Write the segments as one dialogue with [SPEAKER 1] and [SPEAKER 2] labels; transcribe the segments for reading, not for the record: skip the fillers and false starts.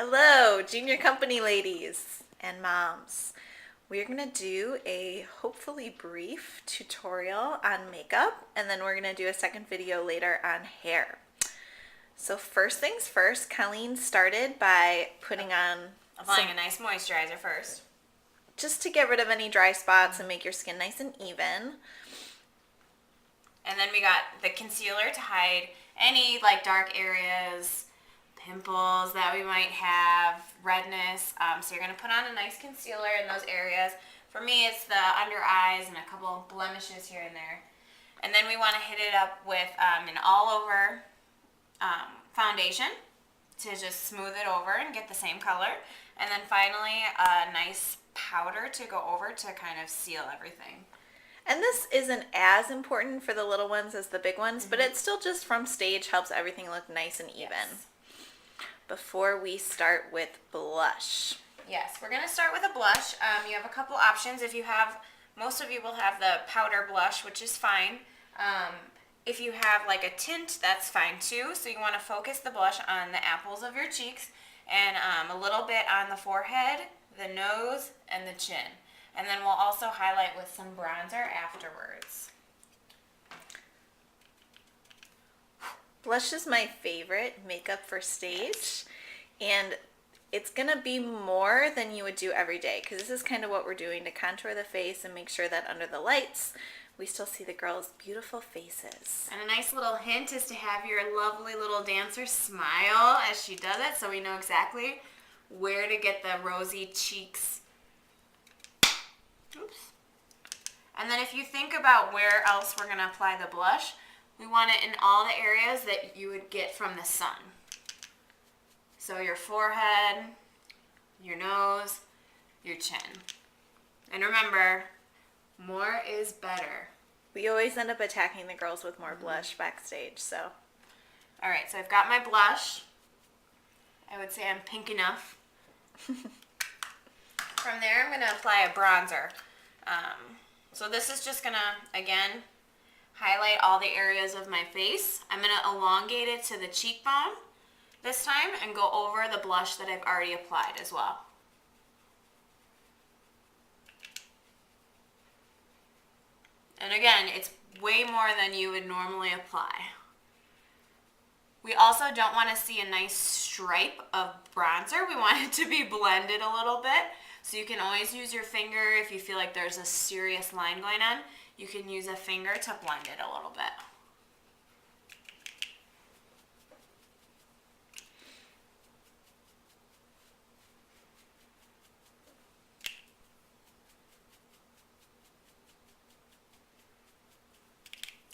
[SPEAKER 1] Hello, junior company ladies and moms. We're going to do a hopefully brief tutorial on makeup, and then we're going to do a second video later on hair. So first things first, Colleen started by putting on
[SPEAKER 2] Applying a nice moisturizer first.
[SPEAKER 1] just to get rid of any dry spots and make your skin nice and even.
[SPEAKER 2] And then we got the concealer to hide any dark areas, pimples that we might have, redness. So you're going to put on a nice concealer in those areas. For me, it's the under eyes and a couple blemishes here and there. And then we want to hit it up with an all-over foundation to just smooth it over and get the same color. And then finally, a nice powder to go over to kind of seal everything.
[SPEAKER 1] And this isn't as important for the little ones as the big ones, but it still just from stage helps everything look nice and even.
[SPEAKER 2] Yes.
[SPEAKER 1] Before we start with blush.
[SPEAKER 2] Yes, we're going to start with a blush. You have a couple options. Most of you will have the powder blush, which is fine. If you have like a tint, that's fine too. So you want to focus the blush on the apples of your cheeks and a little bit on the forehead, the nose, and the chin. And then we'll also highlight with some bronzer afterwards.
[SPEAKER 1] Blush is my favorite makeup for stage, and it's gonna be more than you would do every day, because this is kind of what we're doing to contour the face and make sure that under the lights we still see the girls' beautiful faces.
[SPEAKER 2] And a nice little hint is to have your lovely little dancer smile as she does it, so we know exactly where to get the rosy cheeks. Oops. And then if you think about where else we're going to apply the blush, we want it in all the areas that you would get from the sun. So your forehead, your nose, your chin. And remember, more is better.
[SPEAKER 1] We always end up attacking the girls with more blush backstage, so.
[SPEAKER 2] All right, so I've got my blush. I would say I'm pink enough. From there, I'm going to apply a bronzer. So this is just going to, again, highlight all the areas of my face. I'm going to elongate it to the cheekbone this time and go over the blush that I've already applied as well. And again, it's way more than you would normally apply. We also don't want to see a nice stripe of bronzer. We want it to be blended a little bit. So you can always use your finger if you feel like there's a serious line going on. You can use a finger to blend it a little bit.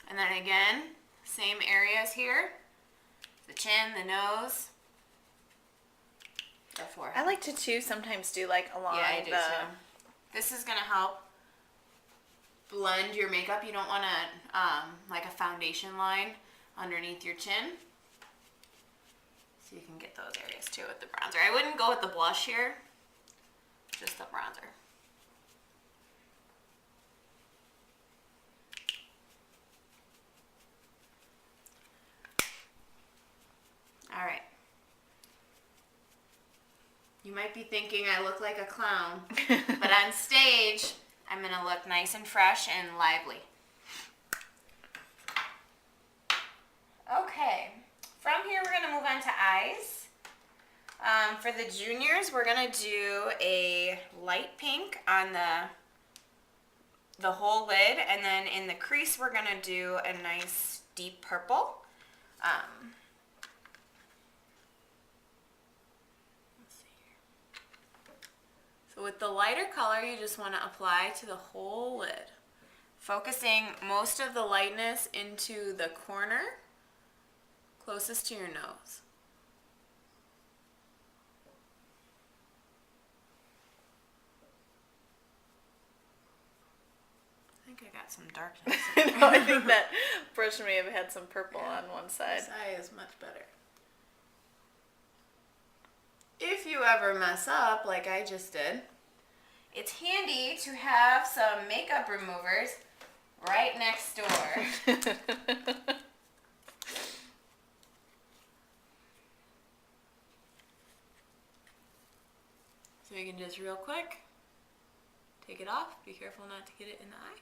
[SPEAKER 2] And then again, same areas here. The chin, the nose, the forehead.
[SPEAKER 1] I like to too sometimes do like along
[SPEAKER 2] Yeah, I do too. This is going to help blend your makeup. You don't want to like a foundation line underneath your chin. So you can get those areas too with the bronzer. I wouldn't go with the blush here, just the bronzer. All right. You might be thinking I look like a clown, but on stage, I'm going to look nice and fresh and lively. Okay, from here we're going to move on to eyes. For the juniors, we're going to do a light pink on the whole lid, and then in the crease we're going to do a nice deep purple. So with the lighter color, you just want to apply to the whole lid, focusing most of the lightness into the corner closest to your nose. I think I got some darkness.
[SPEAKER 1] No, I think that brush may have had some purple on one side.
[SPEAKER 2] This eye is much better. If you ever mess up like I just did, it's handy to have some makeup removers right next door. So you can just real quick take it off. Be careful not to get it in the eye.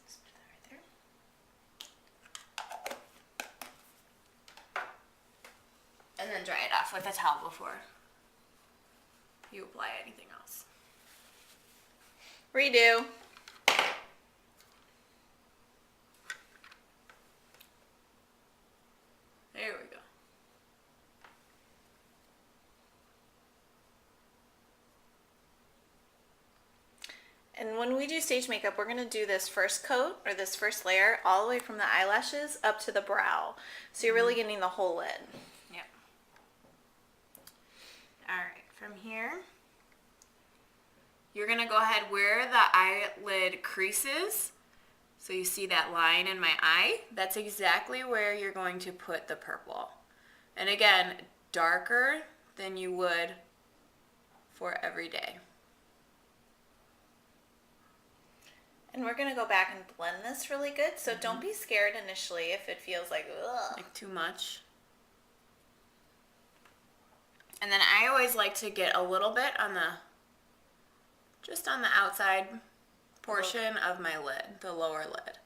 [SPEAKER 2] Just put that right there. And then dry it off with a towel before you apply anything else.
[SPEAKER 1] Redo.
[SPEAKER 2] There we go.
[SPEAKER 1] And when we do stage makeup, we're going to do this first coat or this first layer all the way from the eyelashes up to the brow. So you're really getting the whole lid.
[SPEAKER 2] Yep. All right, from here, you're going to go ahead where the eyelid creases. So you see that line in my eye? That's exactly where you're going to put the purple. And again, darker than you would for every day.
[SPEAKER 1] And we're going to go back and blend this really good. So don't be scared initially if it feels like, ugh.
[SPEAKER 2] Like too much. And then I always like to get a little bit on the, just on the outside portion of my lid, the lower lid.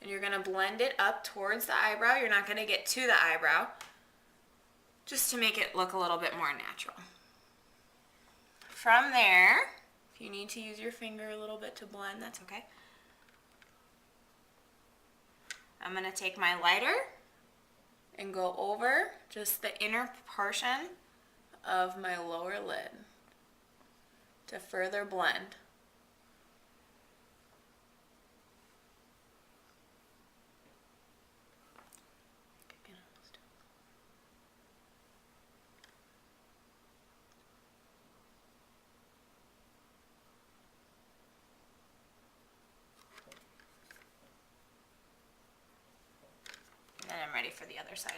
[SPEAKER 2] And you're going to blend it up towards the eyebrow. You're not going to get to the eyebrow, just to make it look a little bit more natural. From there, if you need to use your finger a little bit to blend, that's okay. I'm going to take my lighter and go over just the inner portion of my lower lid to further blend. And then I'm ready for the other side.